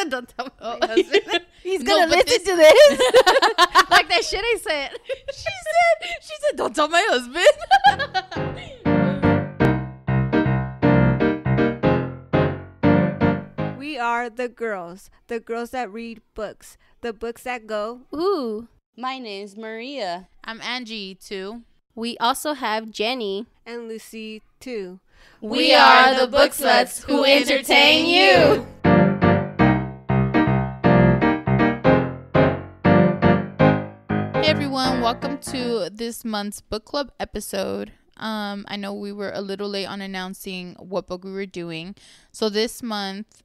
Don't tell my husband. He's gonna listen to this. Like that shit I said. She said, don't tell my husband. We are the girls that read books, the books that go, ooh. My name's Maria. I'm Angie, too. We also have Jenny and Lucy, too. We are the book sluts who entertain you. Hey, everyone. Welcome to this month's book club episode. I know we were a little late on announcing what book we were doing. So this month,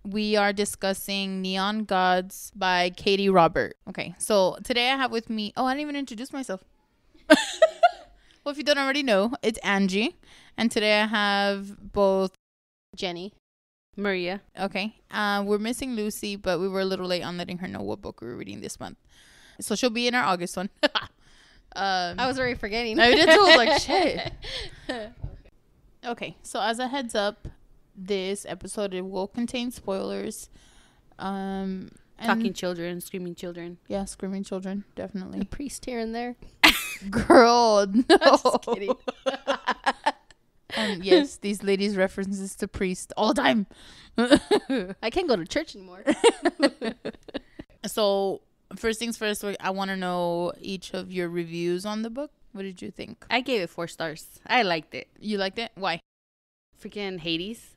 we are discussing Neon Gods by Katee Robert. Okay, so today I have with me... Oh, I didn't even introduce myself. Well, if you don't already know, it's Angie. And today I have both... Jenny. Maria. Okay. We're missing Lucy, but we were a little late on letting her know what book we were reading this month. So she'll be in our August one. I was already forgetting. I did too. I was like, shit. Okay, so as a heads up, this episode, it will contain spoilers. Talking children, screaming children. Yeah, screaming children, definitely. A priest here and there. Girl, no. Just kidding. And yes, these ladies' references to priest all the time. I can't go to church anymore. So, first things first, I want to know each of your reviews on the book. What did you think? I gave it 4 stars. I liked it. You liked it? Why? Freaking Hades.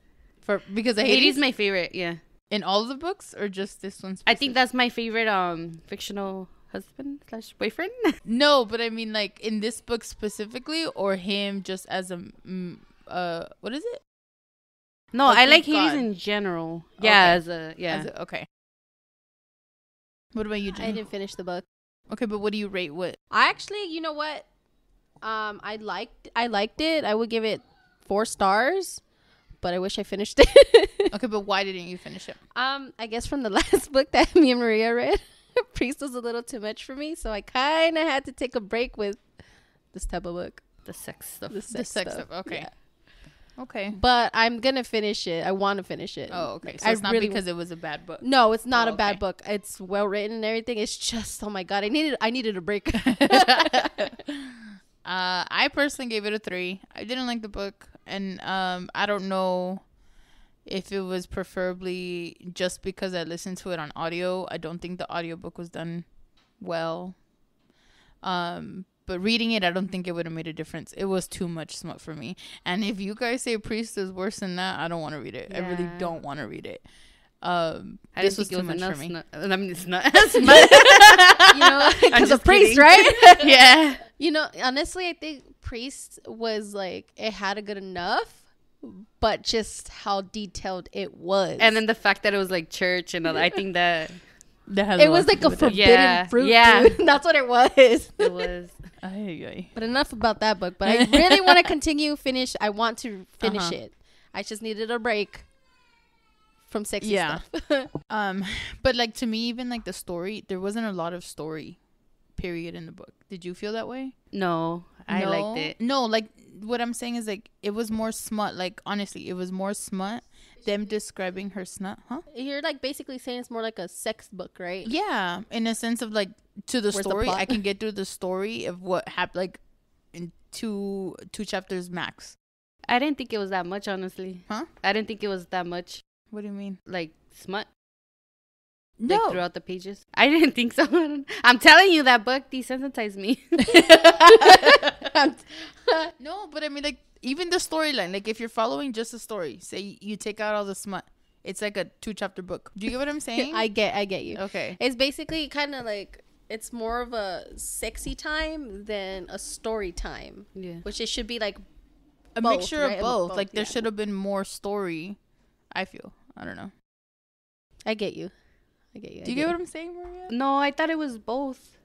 Because of Hades Hades? is my favorite, yeah. In all of the books or just this one specific? I think that's my favorite fictional husband / boyfriend. No, but I mean like in this book specifically, or him just as a what is it? No, I like Hades in general. Yeah, okay. Okay. What about you, Jenny? I didn't finish the book. Okay, but what do you rate what? I actually, you know what? I liked it. I would give it 4 stars, but I wish I finished it. Okay, but why didn't you finish it? I guess from the last book that me and Maria read, Priest was a little too much for me, so I kind of had to take a break with this type of book. The sex stuff. The sex stuff. Okay. Yeah. Okay. But I'm gonna finish it. I want to finish it. Oh, okay. Like, So it's not because it was a bad book. No, it's not a bad okay. book. It's well written and everything. It's just, oh my god, I needed a break. I personally gave it a 3. I didn't like the book, and I don't know if it was preferably just because I listened to it on audio. I don't think the audiobook was done well. But reading it, I don't think it would have made a difference. It was too much smut for me. And if you guys say Priest is worse than that, I don't want to read it. Yeah. I really don't want to read it. This was too much for me. I mean, it's not. You know, because of Priest, right? Yeah. You know, honestly, I think Priest was like, it had a good enough, but just how detailed it was. And then the fact that it was like church and all that, I think that it was like a forbidden fruit. Yeah. Dude. That's what it was. It was. But enough about that book. But I really want to I want to finish it. I just needed a break from sexy stuff. But like to me, even like the story, there wasn't a lot of story period in the book. Did you feel that way? No, I liked it. No, like what I'm saying is like it was more smut. Like honestly, it was more smut. Them describing her snut, huh? You're like basically saying it's more like a sex book, right? Yeah, in a sense of like to the story, I can get through the story of what happened like in two chapters max. I didn't think it was that much, honestly. Huh? I didn't think it was that much. What do you mean? Like smut? No. Like throughout the pages? I didn't think so. I'm telling you, that book desensitized me. No, but I mean, like, even the storyline. Like, if you're following just the story, say you take out all the smut, it's like a 2-chapter book. Do you get what I'm saying? I get you. Okay. It's basically kind of like, it's more of a sexy time than a story time. Yeah. Which it should be like a both, mixture right? of both. Like, there should have been more story, I feel. I don't know. I get you. Do you get what I'm saying, Maria? No, I thought it was both.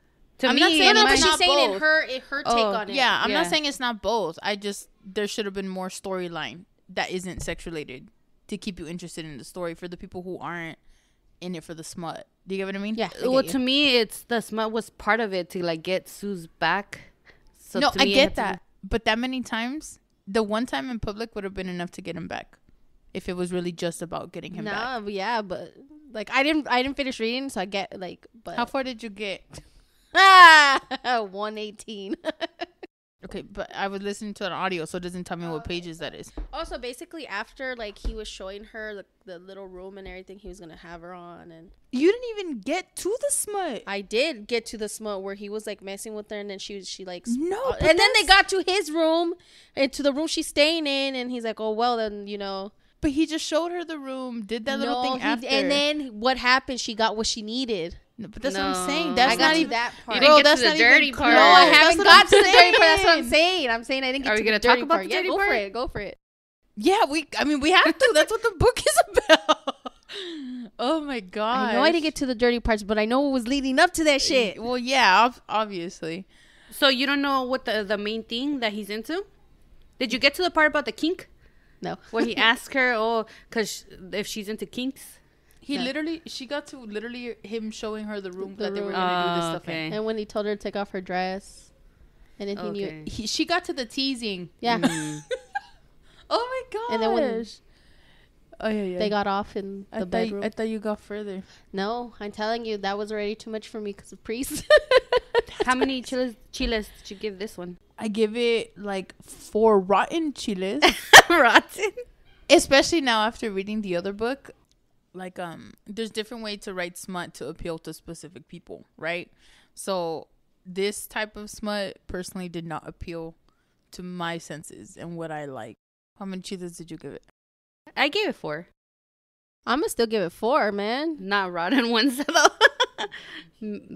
I'm not saying but it's she's not saying both. her take on it. Yeah, I'm not saying it's not both. There should have been more storyline that isn't sex related to keep you interested in the story for the people who aren't in it for the smut. Do you get what I mean? Yeah. Well, to me, it's the smut was part of it to like get Sue's back. So no, I get that. But that many times, the one time in public would have been enough to get him back. If it was really just about getting him back. Yeah, but Like I didn't finish reading, so I get like. But How far did you get? 118. Okay, but I was listening to an audio, so it doesn't tell me what pages that is. Also, basically, after like he was showing her the little room and everything, he was gonna have her on, and You didn't even get to the smut. I did get to the smut where he was like messing with her, and then she like No, but and then they got to his room and to the room she's staying in, and he's like, oh well, then But he just showed her the room, did that little thing after. and then what happened? She got what she needed. No, but that's what I'm No. saying. I That's got not to even that part. You didn't get that's to the not dirty even part. No, I close. haven't That's got what to the I'm dirty part. That's what I'm saying. saying. I'm saying I didn't get Are to we gonna the dirty talk about part. the Yeah, dirty go part? for it. Go for it. Yeah, we have to. That's what the book is about. Oh my god. I know I didn't get to the dirty parts, but I know what was leading up to that shit. Well, yeah, obviously. So you don't know what the main thing that he's into? Did you get to the part about the kink? No. Where he asked her, because if she's into kinks? She got to literally him showing her the room The that they were room. going to do this Oh, stuff okay. in. And when he told her to take off her dress, and then he knew. Okay. She got to the teasing. Yeah. Mm. Oh my gosh. And then when Oh, yeah. they got off in the bedroom. I thought you got further. No, I'm telling you, that was already too much for me because of priests. How many chiles did you give this one? I give it like 4 rotten chiles. Rotten. Especially now after reading the other book. Like, there's different ways to write smut to appeal to specific people, right? So this type of smut personally did not appeal to my senses and what I like. How many chiles did you give it? I gave it 4. I'm going to still give it 4, man. Not rotten ones, though.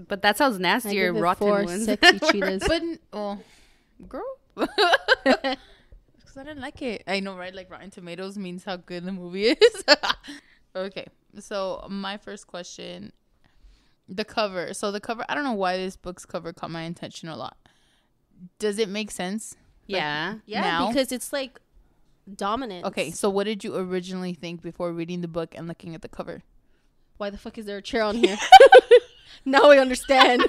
But that sounds nastier. give it Rotten 4 ones. sexy chiles. But, girl. Because I didn't like it. I know, right? Like, Rotten Tomatoes means how good the movie is. Okay. So, my first question. The cover. So, the cover, I don't know why this book's cover caught my attention a lot. Does it make sense? Yeah. Yeah, now? because it's like dominant. Okay, so what did you originally think before reading the book and looking at the cover? Why the fuck is there a chair on here? Now I understand.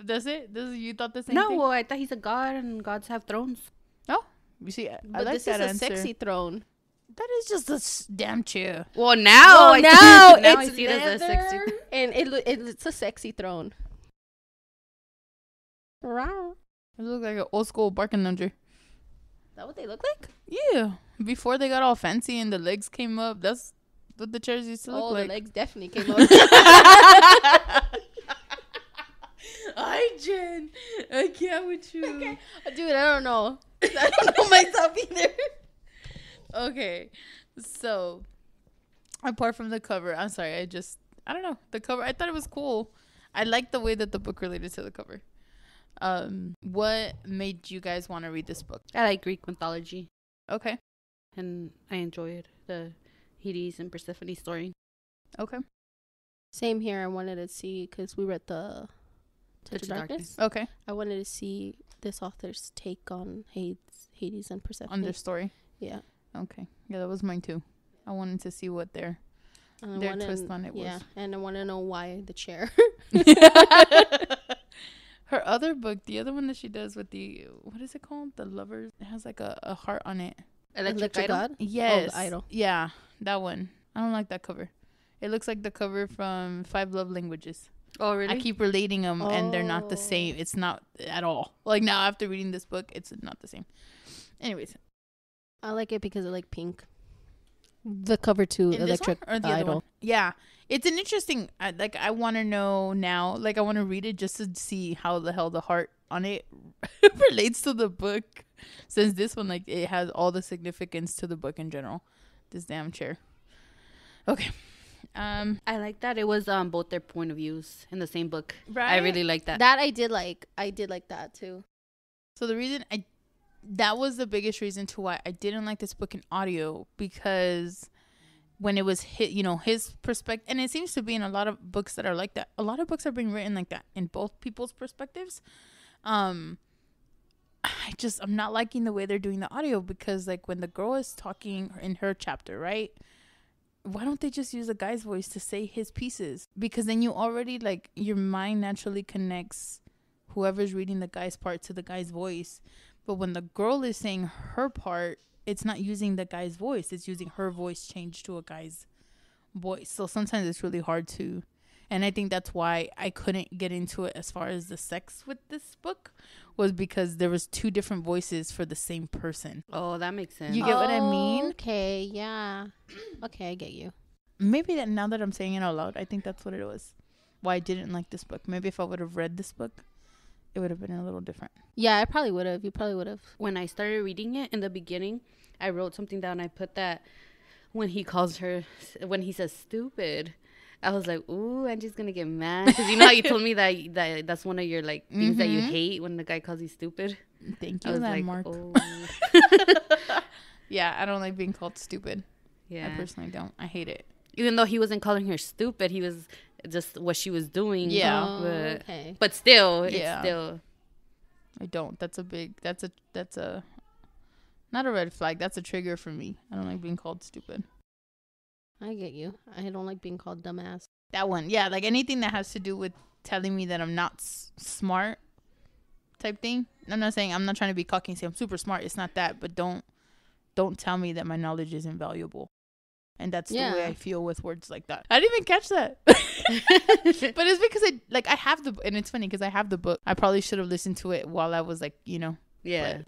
Does it? You thought the same No, thing? well, I thought he's a god and gods have thrones. Oh, you see, I But like this that is a answer. sexy throne. That is just a damn chair. Well, now, I now now it's I see it as a sexy. leather, and it's a sexy throne. Is It looks like an old school barking lounger. that what they look like? Yeah, before they got all fancy and the legs came up, that's what the chairs used to look like. The legs definitely came up. Hi, Jen. I can't with you. Okay. Dude, I don't know. I don't know myself either. Okay, so apart from the cover, I'm sorry, I don't know, the cover, I thought it was cool. I liked the way that the book related to the cover. What made you guys want to read this book? I like Greek mythology, Okay. and I enjoyed the Hades and Persephone story. Okay. Same here. I wanted to see, because we read the Touch of Darkness. Okay. I wanted to see this author's take on Hades and Persephone. On their story. Yeah. Okay. Yeah, that was mine too. I wanted to see what their And Their twist on it Yeah, was- and I want to know why the chair. her other book, the other one that she does with the, what is it called? The Lovers. It has like a heart on it. Electric Idol? God? Yes. the idol. Yeah, that one. I don't like that cover. It looks like the cover from 5 Love Languages. Oh, really? I keep relating them and they're not the Oh. same. It's not at all. Like now after reading this book, it's not the same. Anyways. I like it because I like pink. The cover to In this one Electric or the other Idol. one? Yeah. It's an interesting, I want to know now, like I want to read it just to see how the hell the heart on it relates to the book. Since this one, like it has all the significance to the book in general. This damn chair. Okay. I like that it was both their point of views in the same book. Right? I really like that. That I did like. I did like that too. So the reason that was the biggest reason to why I didn't like this book in audio, because when it was his perspective, and it seems to be in a lot of books that are like that. A lot of books are being written like that in both people's perspectives. I'm not liking the way they're doing the audio, because like when the girl is talking in her chapter, right? Why don't they just use a guy's voice to say his pieces? Because then you already, like, your mind naturally connects whoever's reading the guy's part to the guy's voice. But when the girl is saying her part, it's not using the guy's voice. It's using her voice changed to a guy's voice. So sometimes it's really hard to, and I think that's why I couldn't get into it as far as the sex with this book, was because there was 2 different voices for the same person. Oh, that makes sense. You get what I mean? Okay, yeah. Okay, I get you. Maybe that now that I'm saying it out loud, I think that's what it was. Why I didn't like this book. Maybe if I would have read this book, it would have been a little different. Yeah, I probably would have. You probably would have. When I started reading it in the beginning, I wrote something down. I put that when he says stupid, I was like, ooh, Angie's gonna get mad, because you know how you told me that's one of your like things that you hate, when the guy calls you stupid. Thank you, I was like, Mark. oh. Yeah, I don't like being called stupid. Yeah, I personally don't. I hate it. even though he wasn't calling her stupid, he was just what she was doing. Yeah. Oh, okay. But still, it's Yeah. still. I don't. That's a not a red flag. That's a trigger for me. I don't like being called stupid. I get you. I don't like being called dumbass. That one. Yeah, like anything that has to do with telling me that I'm not smart type thing. I'm not trying to be cocky and say I'm super smart. It's not that, but don't tell me that my knowledge is invaluable. And that's the way I feel with words like that. I didn't even catch that. But it's because I have the, and it's funny because I have the book. I probably should have listened to it while I was Yeah.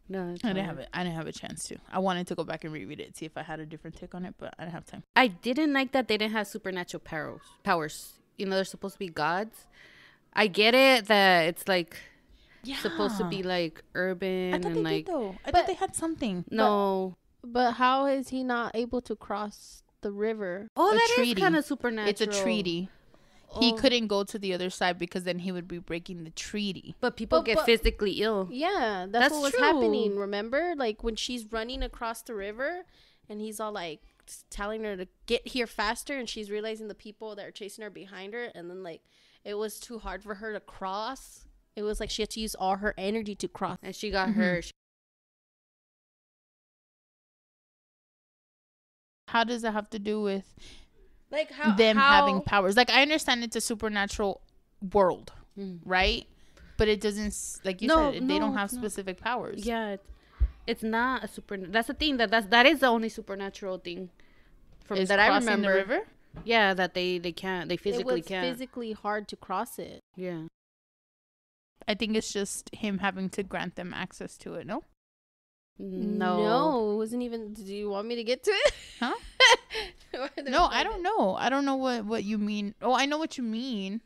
No, I didn't have a chance to. I wanted to go back and reread it, see if I had a different take on it, but I didn't have time. I didn't like that they didn't have supernatural powers. You know, they're supposed to be gods. I get it that it's like supposed to be like urban. I thought and they like did though. I thought they had something. No. But how is he not able to cross the river? Oh, A that is treaty. kind of supernatural. It's a treaty. He couldn't go to the other side because then he would be breaking the treaty. But people get physically ill. Yeah, that's what was happening. Remember, like when she's running across the river, and he's all like telling her to get here faster, and she's realizing the people that are chasing her behind her, and then like it was too hard for her to cross. It was like she had to use all her energy to cross, And she got hurt. How does that have to do with like them having powers? Like I understand it's a supernatural world, right? But it doesn't, like you said, they don't have specific powers. Yeah, it's not a super. That's the thing that is the only supernatural thing from that I remember. The river? Yeah, that they can't. They physically can't. It was physically hard to cross it. Yeah. I think it's just him having to grant them access to it. No. No, it wasn't even. Do you want me to get to it? Huh? No, I don't know. I don't know what you mean. Oh, I know what you mean.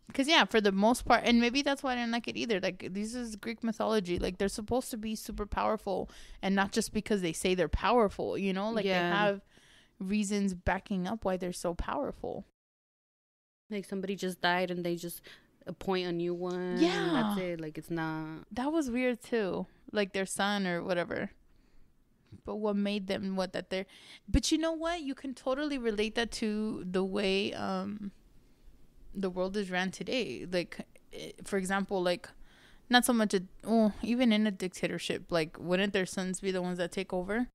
Because, yeah, for the most part, and maybe that's why I didn't like it either. Like, this is Greek mythology. Like, they're supposed to be super powerful, and not just because they say they're powerful, you know? Like, they have reasons backing up why they're so powerful. Like, somebody just died, and they just appoint a new one. Yeah. And that's it. Like, it's not. That was weird, too. Like, their son or whatever. But what made them that they're... But you know what? You can totally relate that to the way... the world is ran today. Like, for example, like not so much even in a dictatorship, like wouldn't their sons be the ones that take over?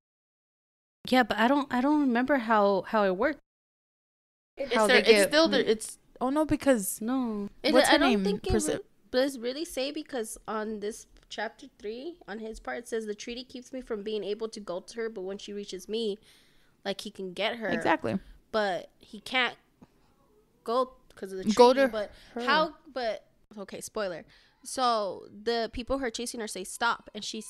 Yeah, but I don't remember how it worked. Because no, what's her I don't name? think does really say, because on this chapter 3 on his part it says the treaty keeps me from being able to go to her, but when she reaches me, like he can get her. Exactly. But he can't go because of the treaty. Go to but her. How? But okay, spoiler. So the people who are chasing her say stop, and she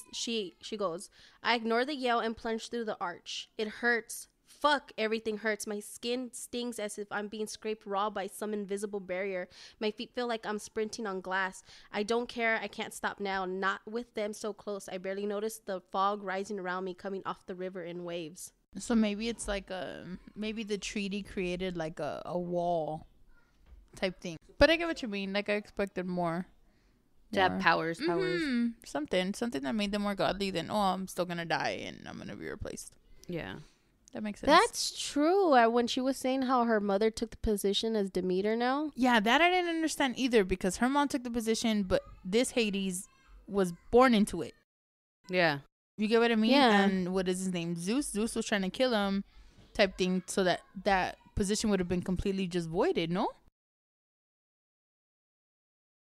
goes, I ignore the yell and plunge through the arch. It hurts. Fuck, everything hurts. My skin stings as if I'm being scraped raw by some invisible barrier. My feet feel like I'm sprinting on glass. I don't care. I can't stop now. Not with them so close. I barely notice the fog rising around me coming off the river in waves. So maybe it's like maybe the treaty created like a wall type thing. But I get what you mean. Like I expected more. To have powers. Something that made them more godly than, I'm still gonna die and I'm gonna be replaced. Yeah, that makes sense. That's true. When she was saying how her mother took the position as Demeter now. Yeah, that I didn't understand either, because her mom took the position, but this Hades was born into it. Yeah, you get what I mean? Yeah. And what is his name? Zeus was trying to kill him, type thing, so that position would have been completely just voided. No.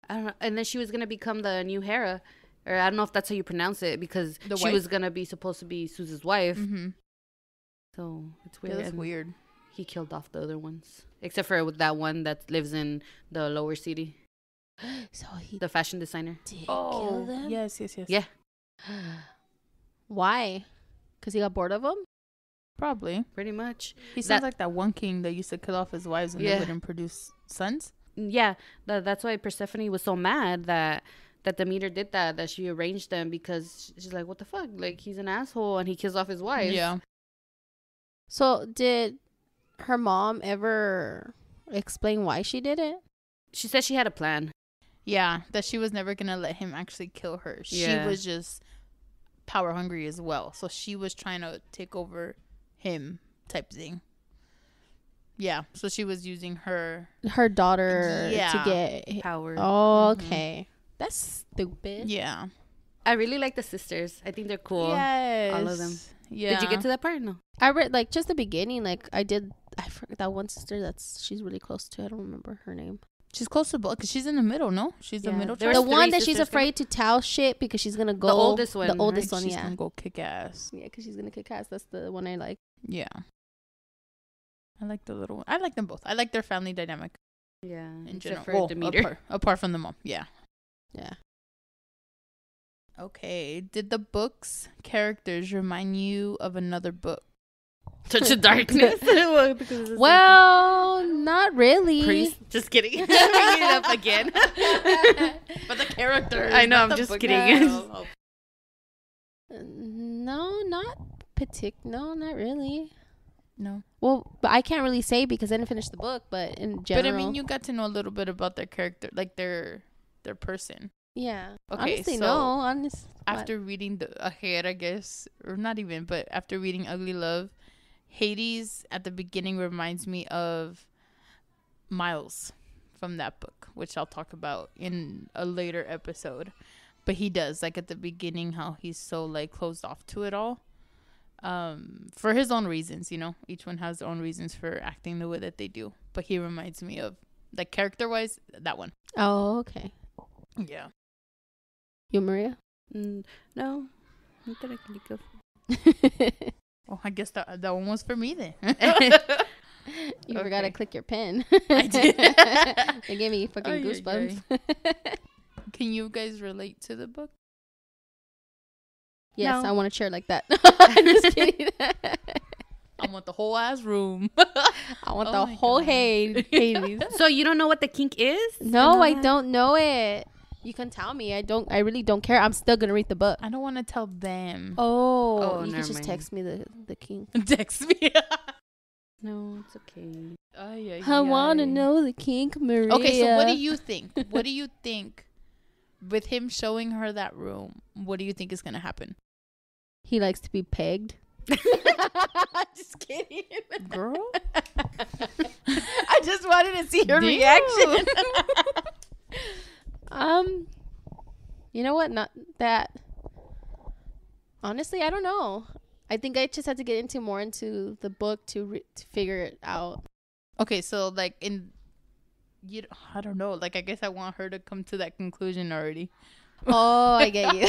I don't know. And then she was gonna become the new Hera, or I don't know if that's how you pronounce it, because The she wife? was gonna be supposed to be Suze's wife. Mm-hmm. So it's weird. That's And weird. he killed off the other ones, except for with that one that lives in the lower city, So he the fashion designer. did kill them? Oh, yes. Yeah. Why? Because he got bored of them? Probably. Pretty much. He sounds That- like that one king that used to kill off his wives and they Yeah. wouldn't produce sons. Yeah, that's why Persephone was so mad that Demeter did that she arranged them, because she's like, what the fuck? Like, he's an asshole and he kills off his wife. Yeah. So did her mom ever explain why she did it? She said she had a plan. Yeah, that she was never going to let him actually kill her. Yeah. She was just power hungry as well. So she was trying to take over him type thing. Yeah, so she was using her. Daughter Yeah. to get... Power. Oh, okay. That's stupid. Yeah. I really like the sisters. I think they're cool. Yes. All of them. Yeah. Did you get to that part? No. I read, like, just the beginning. Like, I forgot that one sister she's really close to. I don't remember her name. She's close to both because she's in the middle, no? She's the Yeah. middle There child. was The one three that she's sisters, afraid to tell shit because she's going to go... The oldest one, The right? oldest one, She's yeah. going to go kick ass. Yeah, because she's going to kick ass. That's the one I like. Yeah. I like the little one. I like them both. I like their family dynamic Yeah. in Except general. for Well, Demeter. apart from the mom. Yeah. Yeah. Okay. Did the book's characters remind you of another book? Touch of Darkness. Well, not really. Priest. Just kidding. Bringing it up again. But the characters. I know, not I'm the just book kidding. itself. No, not No, not really. No. Well, but I can't really say because I didn't finish the book. But in general, But I mean, you got to know a little bit about their character, like their person. yeah. Okay, Honestly, so no. Honest. After reading ahead, I guess, or not even, but after reading Ugly Love, Hades at the beginning reminds me of Miles from that book, which I'll talk about in a later episode. But he does, like at the beginning, how he's so like closed off to it all. For his own reasons, you know, each one has their own reasons for acting the way that they do. But he reminds me of, like, character wise, that one. Oh, okay. Yeah. You, Maria? No. Not that I can think of. Oh, I guess that one was for me then. You forgot to click your pen. I did. It gave me fucking Ay, ay, goosebumps. Can you guys relate to the book? Yes, No. I want a chair like that. I'm just kidding. I want the whole ass room. I want Oh the my whole God. Hades. So you don't know what the kink is? No, I that? don't know it. You can tell me. I really don't care. I'm still gonna read the book. I don't want to tell them. Oh, you can never just mind. text me the king. Text me. No, it's okay. I want to know the king, Maria. Okay, so what do you think? What do you think with him showing her that room? What do you think is going to happen? He likes to be pegged. Just kidding. Girl? I just wanted to see her Damn. reaction. You know what? Not that. Honestly, I don't know. I think I just had to get more into the book to figure it out. Okay, so like I don't know. Like I guess I want her to come to that conclusion already. Oh, I get you.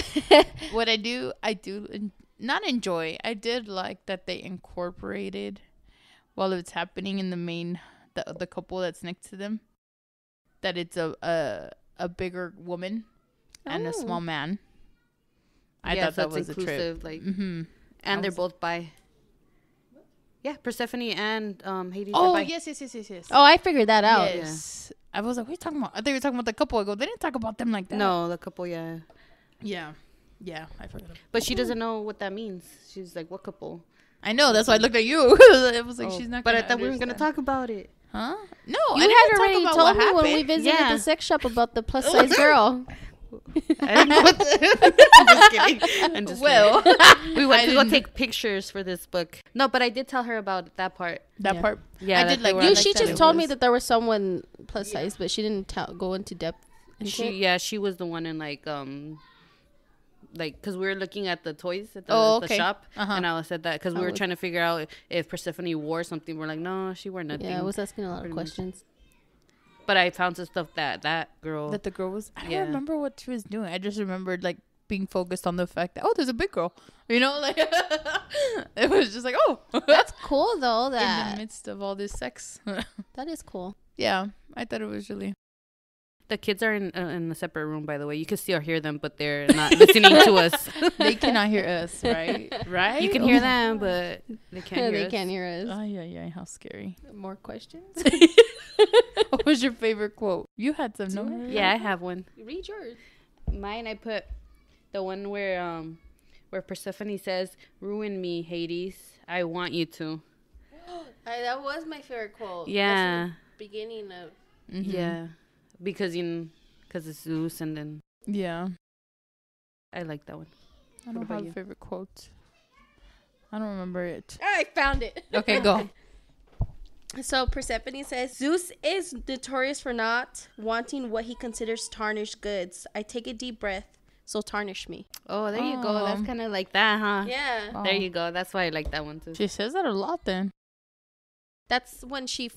What I do not enjoy. I did like that they incorporated while it's happening in the main the couple that's next to them, that it's a bigger woman and a small man. I thought so that it's was inclusive, a trip. like, Mm-hmm. and they're both bi. Yeah, Persephone and Hades. Oh, are bi. yes. Oh, I figured that out. Yes. I was like, what are you talking about? I thought you were talking about the couple. I go, they didn't talk about them like that. No, the couple. Yeah, Yeah, I forgot. but she doesn't know what that means. She's like, what couple? I know. That's why I looked at you. I was like, Oh, she's not. But I gonna thought we were gonna understand. talk about it. Huh? No, You I didn't had talk already about told what me when we happened. visited Yeah. the sex shop about the plus size girl. I didn't know what I'm just kidding. I'm just Well, kidding. We went I to go didn't- take pictures for this book. No, but I did tell her about that part. that Yeah. part. Yeah, I that did they like were you. on She that just it told me was- that there was someone plus size, but she didn't go into depth. She was the one in like because we were looking at the toys at the, Oh, the okay. shop, Uh-huh. and I said that because we I were was- trying to figure out if Persephone wore something. We're like, no, she wore nothing. Yeah, I was asking a lot of Pretty much. questions. But I found some stuff that girl. That the girl was. I don't Yeah. remember what she was doing. I just remembered like being focused on the fact that, oh, there's a big girl. You know, like, it was just like, oh. That's cool, though. In the midst of all this sex. That is cool. Yeah, I thought it was really... The kids are in a separate room, by the way. You can still hear them, but they're not listening to us. They cannot hear us, right? Right? You can hear them, but they can't hear us. They can't hear us. Oh, yeah, how scary. More questions? What was your favorite quote? You had some, no? Yeah, I have one. Read yours. Mine, I put the one where Persephone says, "Ruin me, Hades. I want you to." That was my favorite quote. Yeah. Beginning of. Mm-hmm. Yeah. Because it's Zeus, and then Yeah. I like that one. I don't have a favorite quote. I don't remember it. I found it. Okay, go. So Persephone says, Zeus is notorious for not wanting what he considers tarnished goods. I take a deep breath, so tarnish me. Oh, there you go. That's kind of like that, huh? Yeah. There you go. That's why I like that one too. She says that a lot then. That's when she's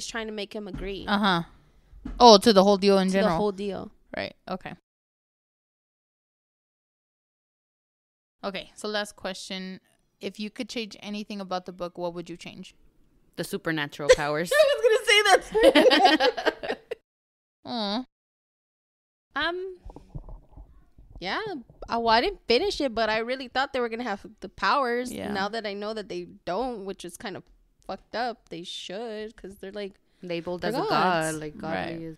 trying to make him agree. Uh-huh. Oh, to the whole deal in to general. the whole deal. Right. Okay. Okay, so last question. If you could change anything about the book, what would you change? The supernatural powers. I was going to say that. Aw. Yeah. I didn't finish it, but I really thought they were going to have the powers. Yeah. Now that I know that they don't, which is kind of fucked up, they should, because they're like, Labeled as a gods. god, like godly Right. is.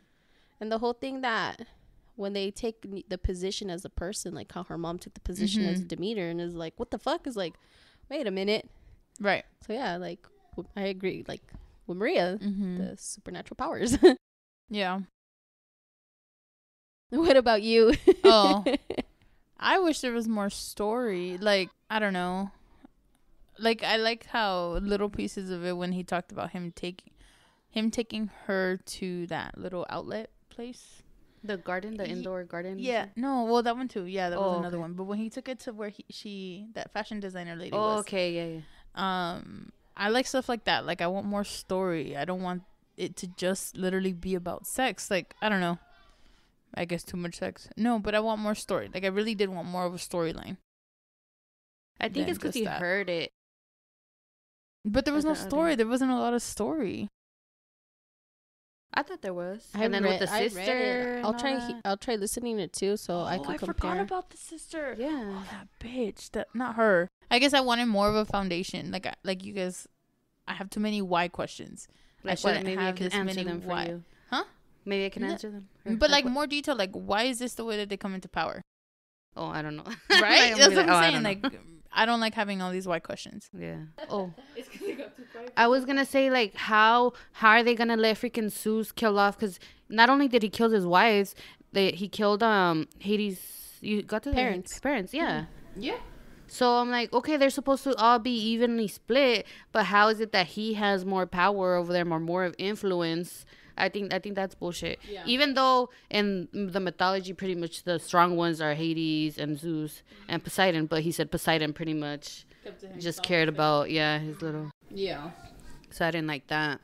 and the whole thing that when they take the position as a person, like how her mom took the position as Demeter and is like, what the fuck, is like, wait a minute. Right. So yeah, like I agree, like with Maria, the supernatural powers. Yeah. What about you? Oh. I wish there was more story. Like, I don't know. Like, I like how little pieces of it when he talked about him taking her to that little outlet place. The garden, the indoor garden. Yeah. No, well, that one too. Yeah, that was another okay. one. But when he took it to where that fashion designer lady Oh, was. okay, yeah. I like stuff like that. Like, I want more story. I don't want it to just literally be about sex. Like, I don't know. I guess too much sex. No, but I want more story. Like, I really did want more of a storyline. I think it's because you that. heard it. But there was no Okay. story. There wasn't a lot of story. I thought there was. I And then with the read sister. it. I'll try listening it too, so I can compare. forgot about the sister. Yeah. Oh, that bitch. Not her. I guess I wanted more of a foundation. Like you guys, I have too many why questions. Like I shouldn't what? Maybe I have can this answer many them for why. you. Huh? Maybe I can answer them. But like more detail. Like, why is this the way that they come into power? Oh, I don't know. Right? Like, That's what oh, I I'm don't saying. know. Like, I don't like having all these why questions. Yeah. Oh. I was gonna say, like, how are they gonna let freaking Zeus kill off? Because not only did he kill his wives, he killed Hades. You got to Parents. Parents, yeah. Yeah. So I'm like, okay, they're supposed to all be evenly split, but how is it that he has more power over them or more of influence? I think that's bullshit. Yeah. Even though in the mythology, pretty much the strong ones are Hades and Zeus and Poseidon, but he said Poseidon pretty much just cared about his little. Yeah. So I didn't like that.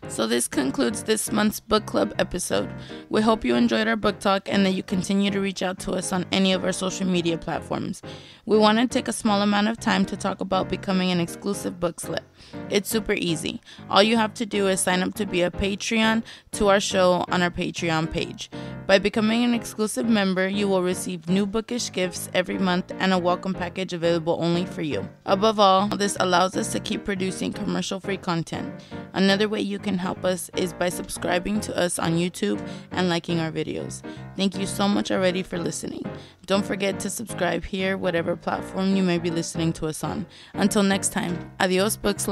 So this concludes this month's book club episode. We hope you enjoyed our book talk and that you continue to reach out to us on any of our social media platforms. We want to take a small amount of time to talk about becoming an exclusive book slip. It's super easy. All you have to do is sign up to be a Patreon to our show on our Patreon page. By becoming an exclusive member, you will receive new bookish gifts every month and a welcome package available only for you. Above all, this allows us to keep producing commercial-free content. Another way you can help us is by subscribing to us on YouTube and liking our videos. Thank you so much already for listening. Don't forget to subscribe here, whatever platform you may be listening to us on. Until next time, adios, book sluts.